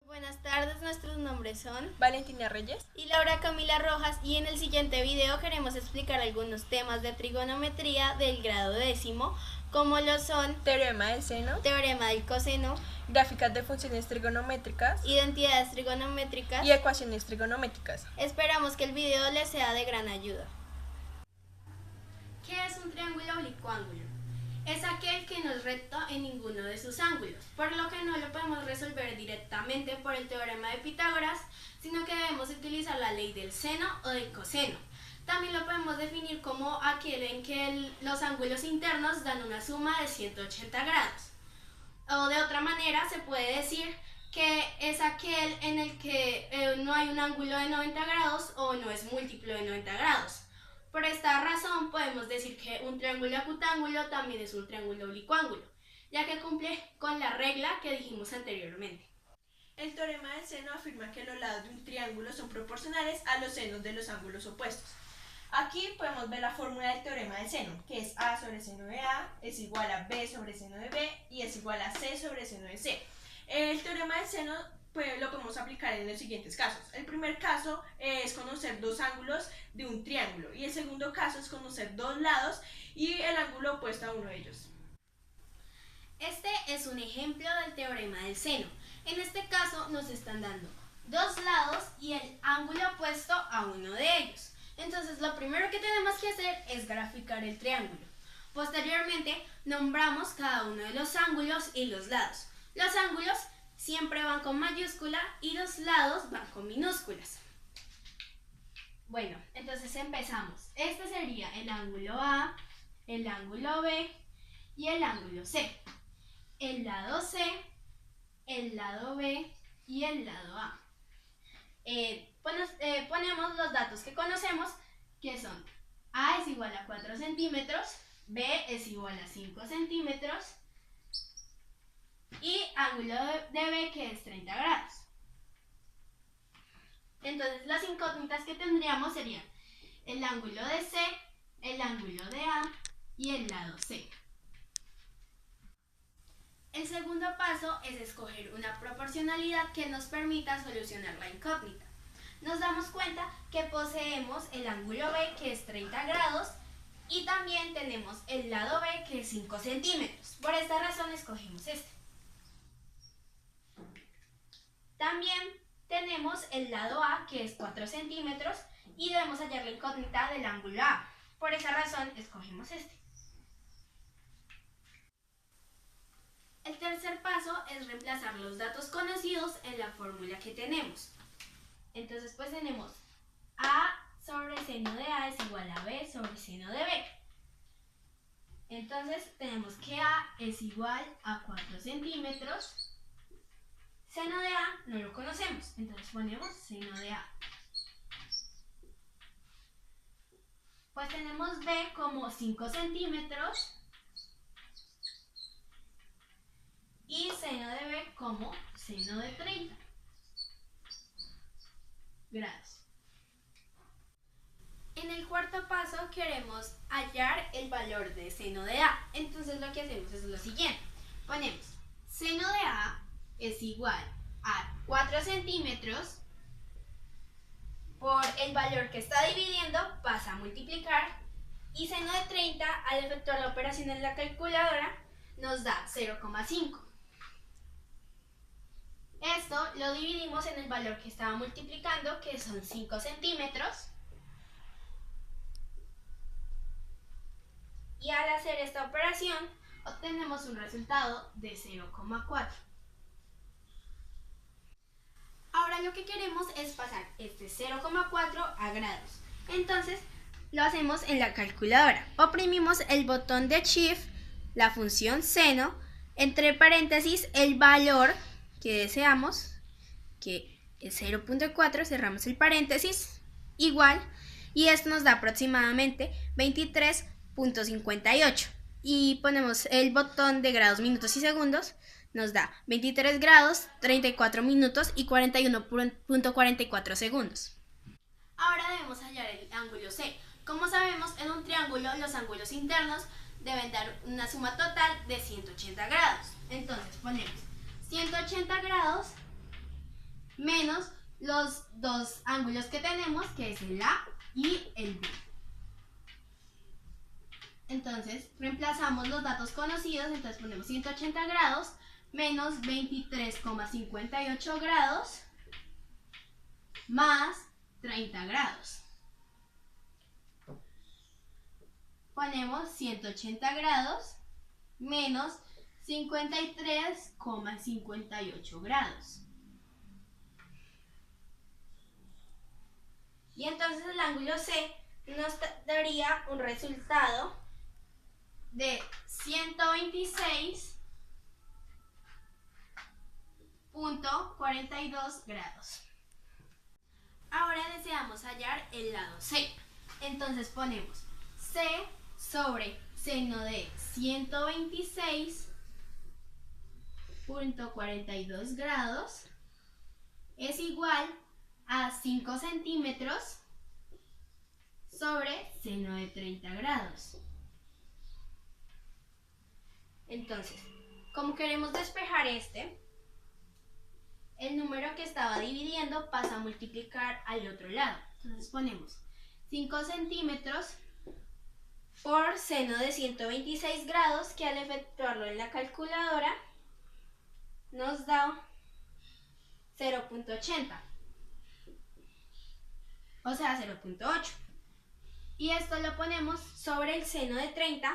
Buenas tardes, nuestros nombres son Valentina Reyes y Laura Camila Rojas, y en el siguiente video queremos explicar algunos temas de trigonometría del grado 10º, como lo son teorema del seno, teorema del coseno, gráficas de funciones trigonométricas identidades trigonométricas y ecuaciones trigonométricas. Esperamos que el video les sea de gran ayuda. ¿Qué es un triángulo oblicuángulo? Es aquel que no es recto en ninguno de sus ángulos, por lo que no lo podemos resolver directamente por el teorema de Pitágoras, sino que debemos utilizar la ley del seno o del coseno. También lo podemos definir como aquel en que los ángulos internos dan una suma de 180 grados. O de otra manera se puede decir que es aquel en el que no hay un ángulo de 90 grados o no es múltiplo de 90 grados. Por esta razón podemos decir que un triángulo acutángulo también es un triángulo oblicuángulo, ya que cumple con la regla que dijimos anteriormente. El teorema del seno afirma que los lados de un triángulo son proporcionales a los senos de los ángulos opuestos. Aquí podemos ver la fórmula del teorema del seno, que es A sobre seno de A es igual a B sobre seno de B y es igual a C sobre seno de C. El teorema del seno lo podemos aplicar en los siguientes casos. El primer caso es conocer dos ángulos de un triángulo y el segundo caso es conocer dos lados y el ángulo opuesto a uno de ellos. Este es un ejemplo del teorema del seno. En este caso nos están dando dos lados y el ángulo opuesto a uno de ellos. Entonces lo primero que tenemos que hacer es graficar el triángulo. Posteriormente nombramos cada uno de los ángulos y los lados. Los ángulos siempre van con mayúscula y los lados van con minúsculas. Bueno, entonces empezamos. Este sería el ángulo A, el ángulo B y el ángulo C. El lado C, el lado B y el lado A. Ponemos los datos que conocemos, que son A es igual a 4 centímetros, B es igual a 5 centímetros y ángulo de B, que es 30 grados. Entonces las incógnitas que tendríamos serían el ángulo de C, el ángulo de A y el lado C. El segundo paso es escoger una proporcionalidad que nos permita solucionar la incógnita. Nos damos cuenta que poseemos el ángulo B, que es 30 grados, y también tenemos el lado B, que es 5 centímetros. Por esta razón escogimos este. También tenemos el lado A, que es 4 centímetros, y debemos hallar la incógnita del ángulo A. Por esa razón escogimos este. El tercer paso es reemplazar los datos conocidos en la fórmula que tenemos. Entonces pues tenemos A sobre seno de A es igual a B sobre seno de B. Entonces tenemos que A es igual a 4 centímetros. Seno de A no lo conocemos, entonces ponemos seno de A. Pues tenemos B como 5 centímetros y seno de B como seno de 30 grados. En el cuarto paso queremos hallar el valor de seno de A. Entonces lo que hacemos es lo siguiente. Ponemos seno de A es igual a 4 centímetros por el valor que está dividiendo, pasa a multiplicar, y seno de 30, al efectuar la operación en la calculadora, nos da 0,5. Esto lo dividimos en el valor que estaba multiplicando, que son 5 centímetros. Y al hacer esta operación, obtenemos un resultado de 0,4. Ahora lo que queremos es pasar este 0,4 a grados. Entonces lo hacemos en la calculadora. Oprimimos el botón de Shift, la función seno, entre paréntesis el valor que deseamos, que es 0,4, cerramos el paréntesis, igual, y esto nos da aproximadamente 23,58. Y ponemos el botón de grados, minutos y segundos, nos da 23 grados, 34 minutos y 41,44 segundos. Ahora debemos hallar el ángulo C. Como sabemos, en un triángulo los ángulos internos deben dar una suma total de 180 grados. Entonces ponemos 180 grados menos los dos ángulos que tenemos, que es el A y el B. Entonces, reemplazamos los datos conocidos, entonces ponemos 180 grados menos 23,58 grados más 30 grados. Ponemos 180 grados menos 53,58 grados. Y entonces el ángulo C nos daría un resultado de 126,42 grados. Ahora deseamos hallar el lado C. Entonces ponemos C sobre seno de 126,42 grados es igual a 5 centímetros sobre seno de 30 grados. Entonces, como queremos despejar el número que estaba dividiendo pasa a multiplicar al otro lado. Entonces ponemos 5 centímetros por seno de 126 grados, que al efectuarlo en la calculadora nos da 0,80, o sea 0,8. Y esto lo ponemos sobre el seno de 30,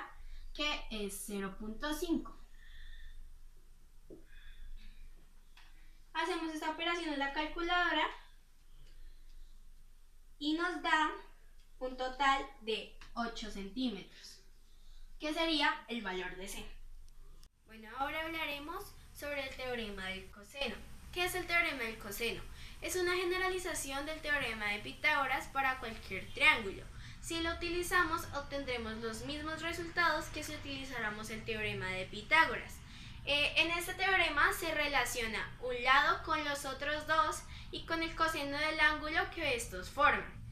que es 0,5. Hacemos esta operación en la calculadora y nos da un total de 8 centímetros, que sería el valor de C. Bueno, ahora hablaremos sobre el teorema del coseno. ¿Qué es el teorema del coseno? Es una generalización del teorema de Pitágoras para cualquier triángulo. Si lo utilizamos, obtendremos los mismos resultados que si utilizáramos el teorema de Pitágoras. En este teorema se relaciona un lado con los otros dos y con el coseno del ángulo que estos forman.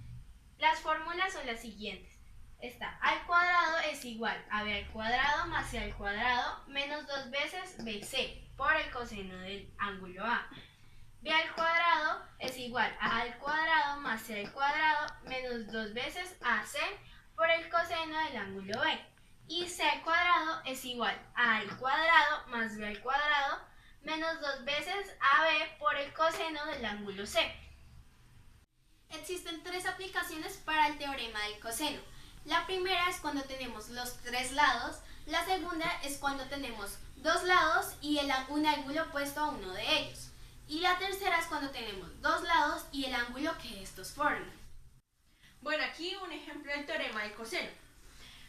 Las fórmulas son las siguientes. Está A al cuadrado es igual a B al cuadrado más C al cuadrado menos 2 veces BC por el coseno del ángulo A. B al cuadrado es igual a A al cuadrado más C al cuadrado menos 2 veces AC por el coseno del ángulo B. Y C al cuadrado es igual a al cuadrado más B al cuadrado menos 2 veces AB por el coseno del ángulo C. Existen tres aplicaciones para el teorema del coseno. La primera es cuando tenemos los tres lados, la segunda es cuando tenemos dos lados y un ángulo opuesto a uno de ellos. Y la tercera es cuando tenemos dos lados y el ángulo que estos forman. Bueno, aquí un ejemplo del teorema del coseno.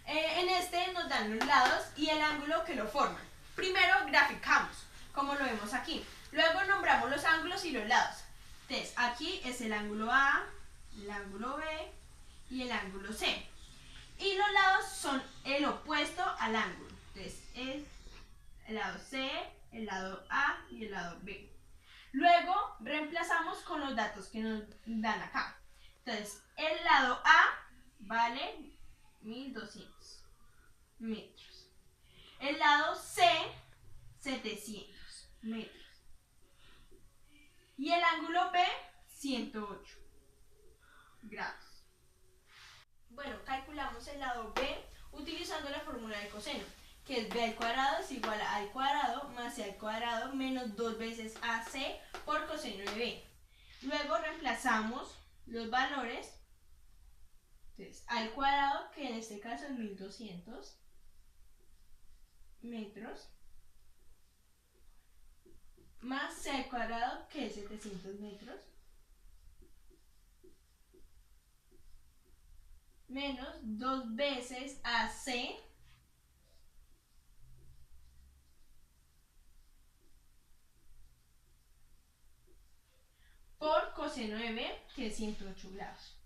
En este nos dan los lados y el ángulo que lo forman. Primero graficamos, como lo vemos aquí. Luego nombramos los ángulos y los lados. Entonces, aquí es el ángulo A, el ángulo B y el ángulo C. Y los lados son el opuesto al ángulo. Entonces, es el lado C, el lado A y el lado B. Luego reemplazamos con los datos que nos dan acá. Entonces, el lado A vale 1200 metros. El lado C, 700 metros. Y el ángulo B, 108 grados. Bueno, calculamos el lado B utilizando la fórmula del coseno, que es B al cuadrado es igual a al cuadrado más C al cuadrado menos 2 veces AC por coseno de B. Luego reemplazamos los valores. Entonces, al cuadrado, que en este caso es 1200 metros, más C al cuadrado, que es 700 metros, menos 2 veces AC por coseno de B, que es 108 grados.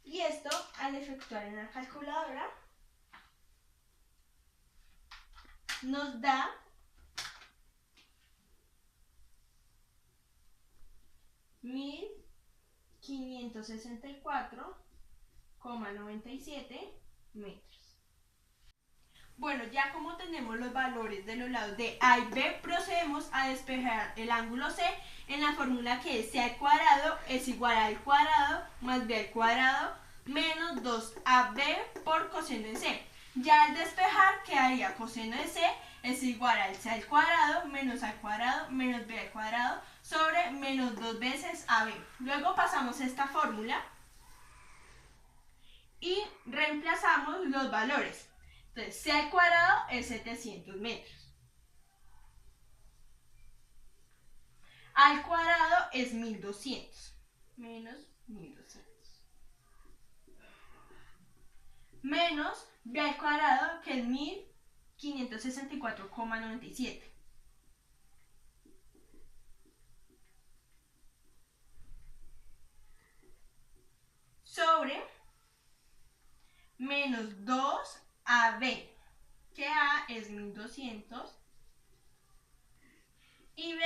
Y esto, al efectuar en la calculadora, nos da 1564,97 metros. Bueno, ya como tenemos los valores de los lados de A y B, procedemos a despejar el ángulo C en la fórmula que es C al cuadrado es igual a al cuadrado más B al cuadrado menos 2AB por coseno de C. Ya al despejar quedaría coseno de C es igual al C al cuadrado menos B al cuadrado sobre menos 2 veces AB. Luego pasamos esta fórmula y reemplazamos los valores. Entonces, C al cuadrado es 700 metros. Al cuadrado es 1200. Menos 1200. Menos B al cuadrado, que es 1564,97. Sobre menos 2AB, que A es 1200 y B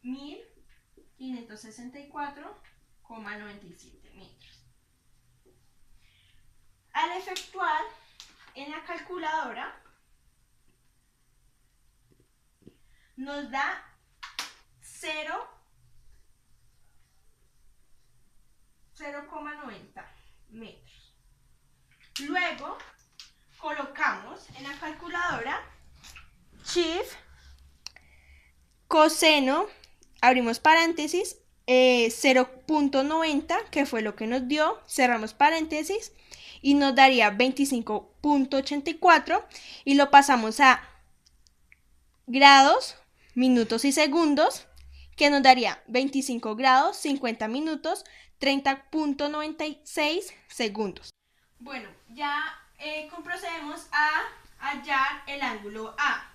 1564,97 metros. Al efectuar en la calculadora nos da 0,90 metros. Luego colocamos en la calculadora shift coseno, abrimos paréntesis, 0,90, que fue lo que nos dio, cerramos paréntesis y nos daría 25,84 y lo pasamos a grados, minutos y segundos, que nos daría 25 grados, 50 minutos, 30,96 segundos. Bueno, ya procedemos a hallar el ángulo A.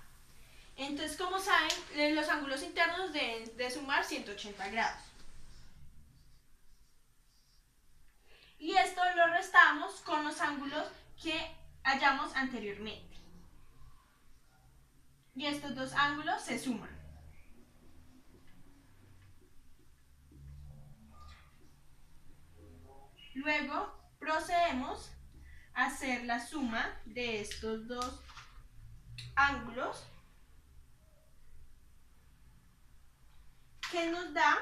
Entonces, como saben, los ángulos internos deben de sumar 180 grados. Y esto lo restamos con los ángulos que hallamos anteriormente. Y estos dos ángulos se suman. Luego procedemos a hacer la suma de estos dos ángulos, que nos da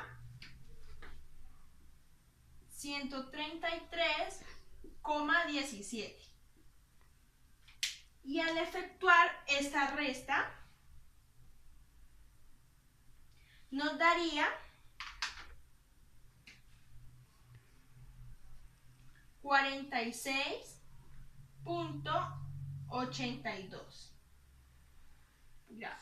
133,17. Y al efectuar esta resta, nos daría 46,82 grados.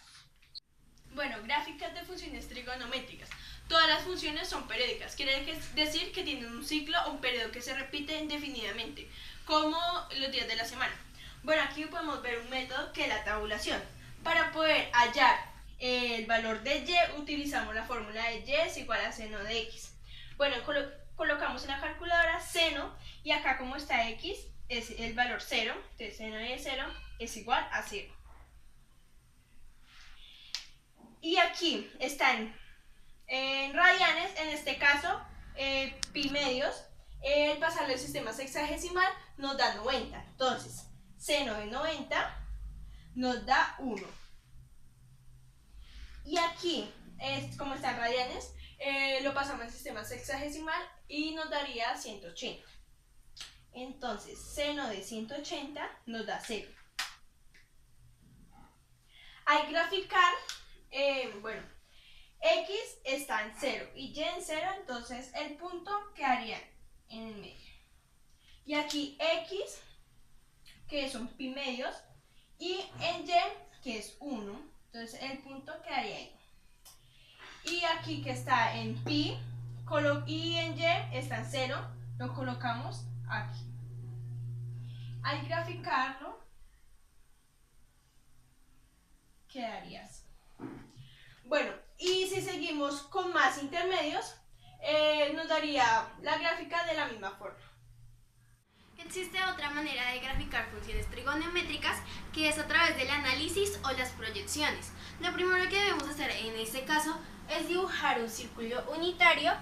Bueno, gráficas de funciones trigonométricas. Todas las funciones son periódicas, quiere decir que tienen un ciclo o un periodo que se repite indefinidamente, como los días de la semana. Bueno, aquí podemos ver un método que es la tabulación. Para poder hallar el valor de y, utilizamos la fórmula de y es igual a seno de x. Bueno, colocamos en la calculadora seno y acá como está x es el valor 0, entonces seno de 0 es igual a 0. Y aquí están en radianes, en este caso pi medios, el pasarle al sistema sexagesimal nos da 90, entonces seno de 90 nos da 1. Y aquí, como están radianes, lo pasamos al sistema sexagesimal y nos daría 180. Entonces seno de 180 nos da 0. Al graficar, bueno, x está en 0 y y en 0, entonces el punto quedaría en el medio. Y aquí x, que son pi medios, y en y, que es 1, entonces el punto quedaría ahí. Y aquí que está en pi, y en y está en 0, lo colocamos aquí. Al graficarlo, quedaría así. Bueno, y si seguimos con más intermedios, nos daría la gráfica de la misma forma. Existe otra manera de graficar funciones trigonométricas, que es a través del análisis o las proyecciones. Lo primero que debemos hacer en este caso es dibujar un círculo unitario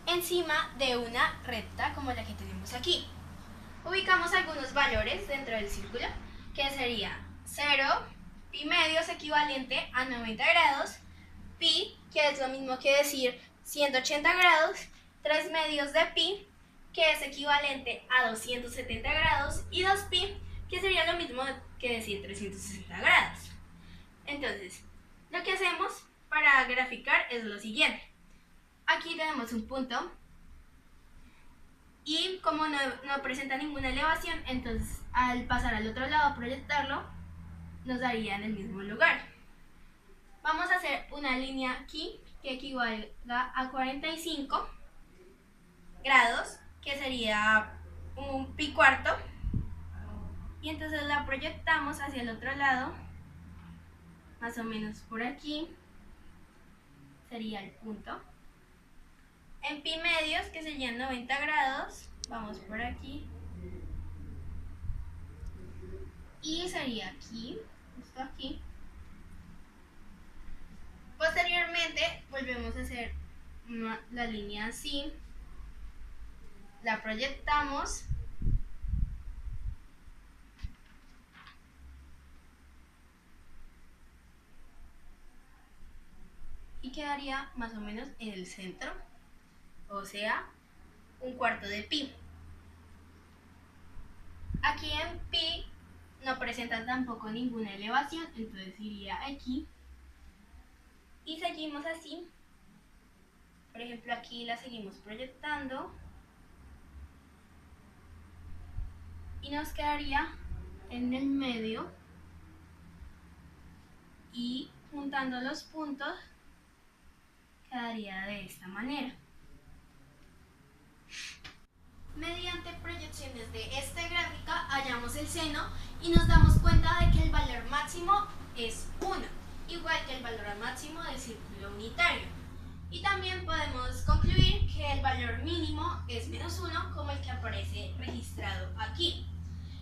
encima de una recta como la que tenemos aquí. Ubicamos algunos valores dentro del círculo, que sería 0, pi medio es equivalente a 90 grados, pi, que es lo mismo que decir 180 grados, 3 medios de pi, que es equivalente a 270 grados, y 2pi, que sería lo mismo que decir 360 grados. Entonces, lo que hacemos para graficar es lo siguiente. Aquí tenemos un punto y como no presenta ninguna elevación, entonces al pasar al otro lado a proyectarlo, nos daría en el mismo lugar. Vamos a hacer una línea aquí que equivalga a 45 grados, que sería un pi cuarto, y entonces la proyectamos hacia el otro lado, más o menos por aquí, sería el punto. En pi medios, que serían 90 grados, vamos por aquí, y sería aquí, justo aquí. Posteriormente volvemos a hacer la línea así, la proyectamos y quedaría más o menos en el centro, o sea, un cuarto de pi. Aquí en pi no presenta tampoco ninguna elevación, entonces iría aquí y seguimos así. Por ejemplo, aquí la seguimos proyectando y nos quedaría en el medio, y juntando los puntos quedaría de esta manera. Mediante proyecciones de esta gráfica hallamos el seno y nos damos cuenta de que el valor máximo es 1, igual que el valor máximo del círculo unitario. Y también podemos concluir que el valor mínimo es -1, como el que aparece registrado aquí.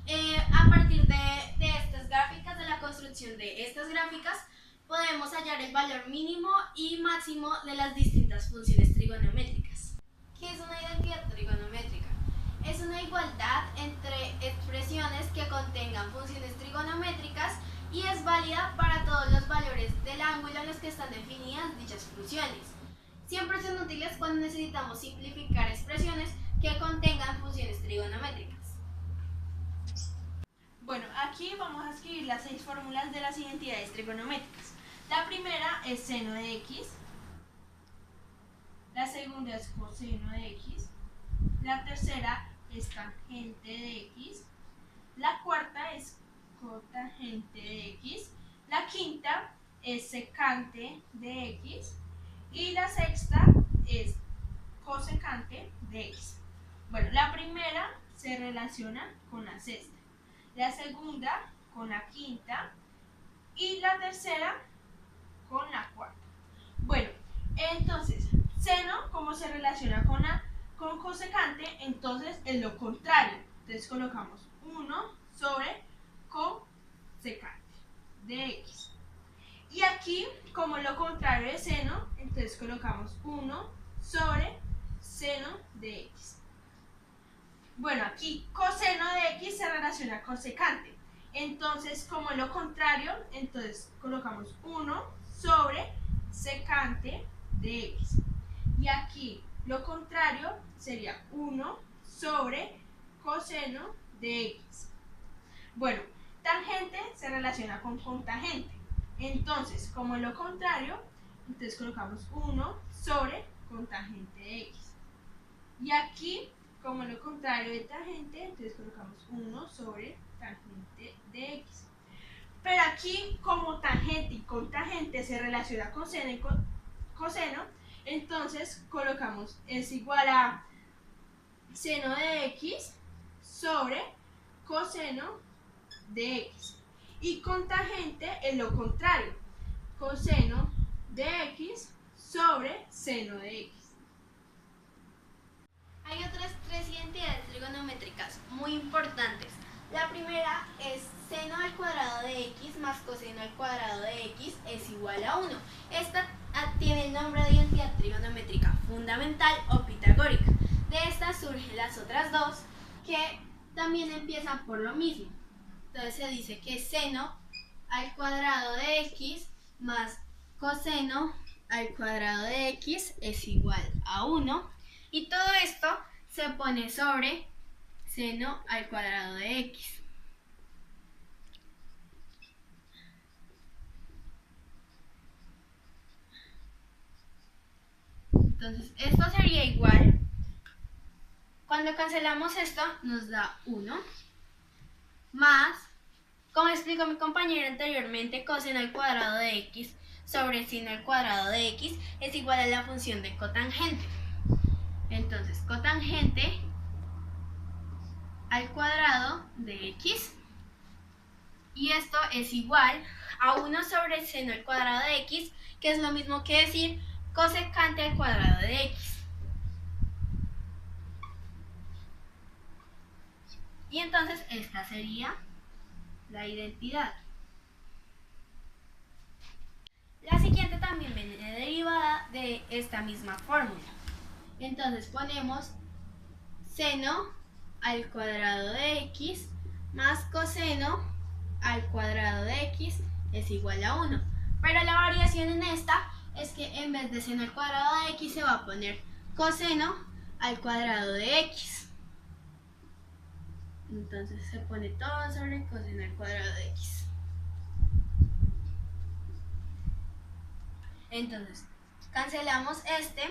A partir de estas gráficas, de la construcción de estas gráficas, podemos hallar el valor mínimo y máximo de las distintas funciones trigonométricas. ¿Qué es una identidad trigonométrica? Es una igualdad entre expresiones que contengan funciones trigonométricas y es válida para todos los valores del ángulo en los que están definidas dichas funciones. Siempre son útiles cuando necesitamos simplificar expresiones que contengan funciones trigonométricas. Bueno, aquí vamos a escribir las 6 fórmulas de las identidades trigonométricas. La primera es seno de x, la segunda es coseno de x, la tercera es tangente de x, la cuarta es cotangente de x, la quinta es secante de x y la sexta es cosecante de x. Bueno, la primera se relaciona con la sexta, la segunda con la quinta y la tercera con la cuarta. Bueno, entonces, seno, como se relaciona con cosecante, entonces es lo contrario. Entonces colocamos 1 sobre cosecante de x. Y aquí, como lo contrario de seno, entonces colocamos 1 sobre seno de x. Bueno, aquí coseno de x se relaciona con secante. Entonces, como lo contrario, entonces colocamos 1 sobre secante de x. Y aquí lo contrario sería 1 sobre coseno de x. Bueno, tangente se relaciona con cotangente. Entonces, como lo contrario, entonces colocamos 1 sobre cotangente de x. Y aquí, como lo contrario de tangente, entonces colocamos 1 sobre tangente de x. Pero aquí, como tangente y cotangente se relaciona con seno y coseno, entonces colocamos es igual a seno de x sobre coseno de x. Y con tangente es lo contrario, coseno de x sobre seno de x. Hay otras 3 identidades trigonométricas muy importantes. La primera es seno al cuadrado de x más coseno al cuadrado de x es igual a 1. Esta tiene el nombre de identidad trigonométrica fundamental o pitagórica. De estas surgen las otras dos que también empiezan por lo mismo. Entonces se dice que seno al cuadrado de x más coseno al cuadrado de x es igual a 1. Y todo esto se pone sobre seno al cuadrado de x. Entonces, esto sería igual. Cuando cancelamos esto, nos da 1 más, como explicó mi compañero anteriormente, coseno al cuadrado de x sobre seno al cuadrado de x es igual a la función de cotangente. Entonces, cotangente al cuadrado de x, y esto es igual a 1 sobre seno al cuadrado de x, que es lo mismo que decir cosecante al cuadrado de x. Y entonces esta sería la identidad. La siguiente también viene derivada de esta misma fórmula. Entonces ponemos seno al cuadrado de x más coseno al cuadrado de x es igual a 1. Pero la variación en esta es que en vez de seno al cuadrado de x se va a poner coseno al cuadrado de x. Entonces se pone todo sobre coseno al cuadrado de x. Entonces cancelamos este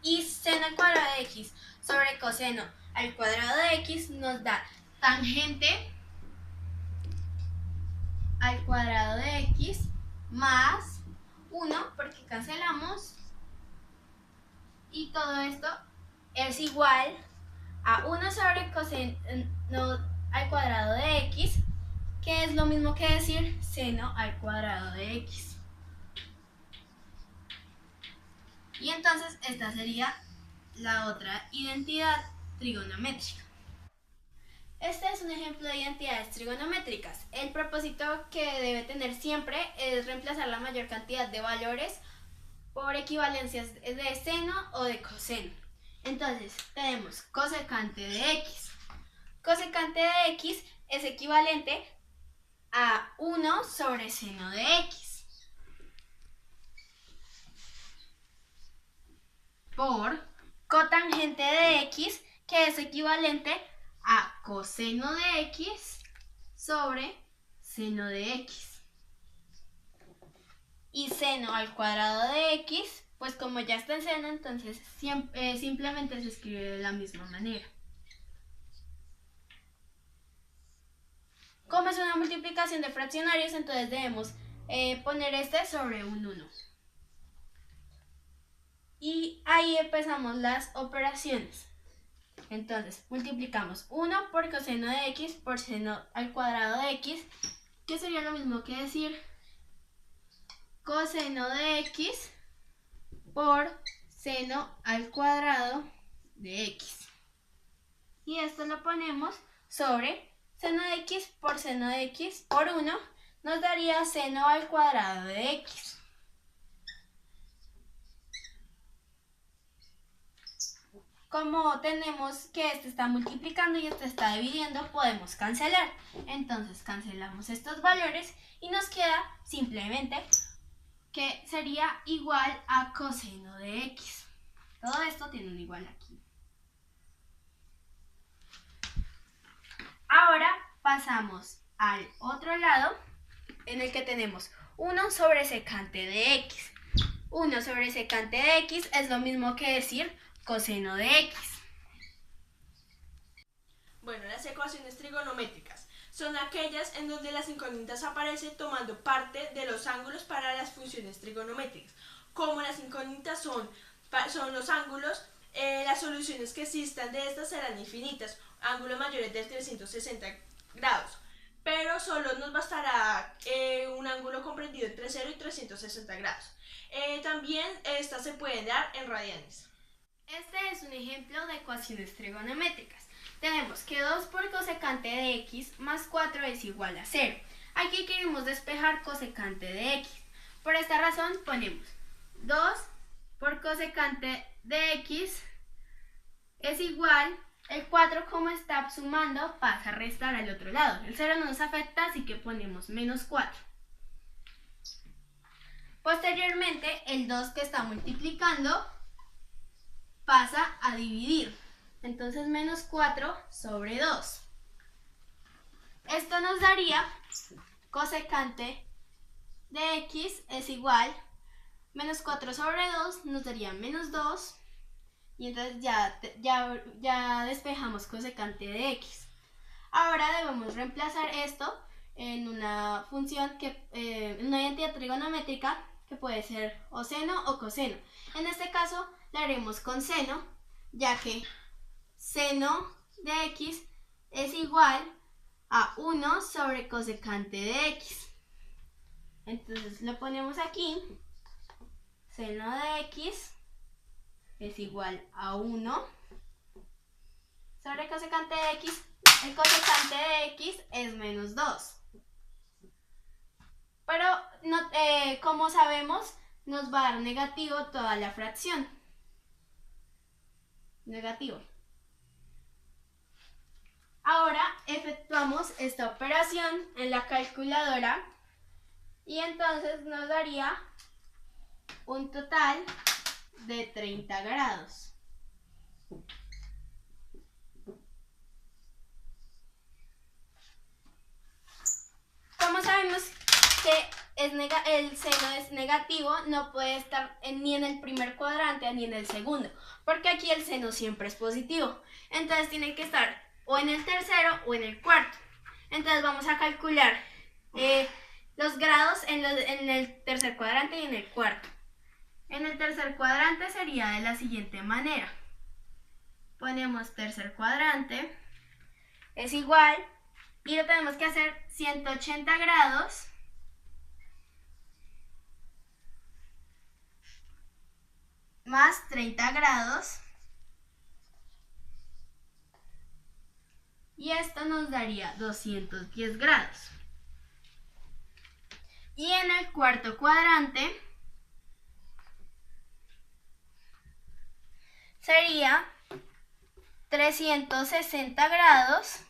y seno al cuadrado de x sobre coseno al cuadrado de x nos da tangente al cuadrado de x más 1 porque cancelamos, y todo esto es igual a 1 sobre coseno al cuadrado de x, que es lo mismo que decir seno al cuadrado de x. Y entonces esta sería la otra identidad trigonométrica. Este es un ejemplo de identidades trigonométricas. El propósito que debe tener siempre es reemplazar la mayor cantidad de valores por equivalencias de seno o de coseno. Entonces tenemos cosecante de x. Cosecante de x es equivalente a 1 sobre seno de x por cotangente de x, que es equivalente a coseno de x sobre seno de x. Y seno al cuadrado de x, pues como ya está en seno, entonces simplemente se escribe de la misma manera. Como es una multiplicación de fraccionarios, entonces debemos poner este sobre un 1. Y ahí empezamos las operaciones. Entonces multiplicamos 1 por coseno de x por seno al cuadrado de x, que sería lo mismo que decir coseno de x por seno al cuadrado de x. Y esto lo ponemos sobre seno de x por seno de x por 1, nos daría seno al cuadrado de x. Como tenemos que este está multiplicando y este está dividiendo, podemos cancelar. Entonces cancelamos estos valores y nos queda simplemente que sería igual a coseno de x. Todo esto tiene un igual aquí. Ahora pasamos al otro lado, en el que tenemos 1 sobre secante de x. 1 sobre secante de x es lo mismo que decir coseno de x. Bueno, las ecuaciones trigonométricas son aquellas en donde las incógnitas aparecen tomando parte de los ángulos para las funciones trigonométricas. Como las incógnitas son los ángulos, las soluciones que existan de estas serán infinitas, ángulos mayores de 360 grados. Pero solo nos bastará un ángulo comprendido entre 0 y 360 grados. También estas se pueden dar en radianes. Este es un ejemplo de ecuaciones trigonométricas. Tenemos que 2 por cosecante de x más 4 es igual a 0. Aquí queremos despejar cosecante de x. Por esta razón ponemos 2 por cosecante de x es igual, el 4 como está sumando pasa a restar al otro lado. El 0 no nos afecta, así que ponemos menos 4. Posteriormente, el 2 que está multiplicando pasa a dividir. Entonces, menos 4 sobre 2. Esto nos daría cosecante de x es igual, menos 4 sobre 2 nos daría menos 2. Y entonces ya despejamos cosecante de x. Ahora debemos reemplazar esto en una función en una identidad trigonométrica que puede ser o seno o coseno. En este caso le haremos con seno, ya que seno de x es igual a 1 sobre cosecante de x. Entonces lo ponemos aquí, seno de x es igual a 1 sobre cosecante de x. El cosecante de x es menos 2. Pero como sabemos, nos va a dar negativo toda la fracción. Negativo. Ahora efectuamos esta operación en la calculadora y entonces nos daría un total de 30 grados. Como sabemos que el seno es negativo, no puede estar ni en el primer cuadrante ni en el segundo, porque aquí el seno siempre es positivo. Entonces tiene que estar o en el tercero o en el cuarto. Entonces vamos a calcular los grados en el tercer cuadrante y en el cuarto. En el tercer cuadrante sería de la siguiente manera. Ponemos tercer cuadrante es igual, y lo tenemos que hacer 180 grados más 30 grados. Y esto nos daría 210 grados. Y en el cuarto cuadrante sería 360 grados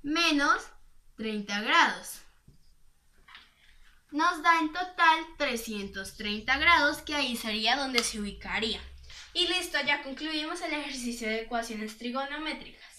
menos 30 grados. Nos da en total 330 grados, que ahí sería donde se ubicaría. Y listo, ya concluimos el ejercicio de ecuaciones trigonométricas.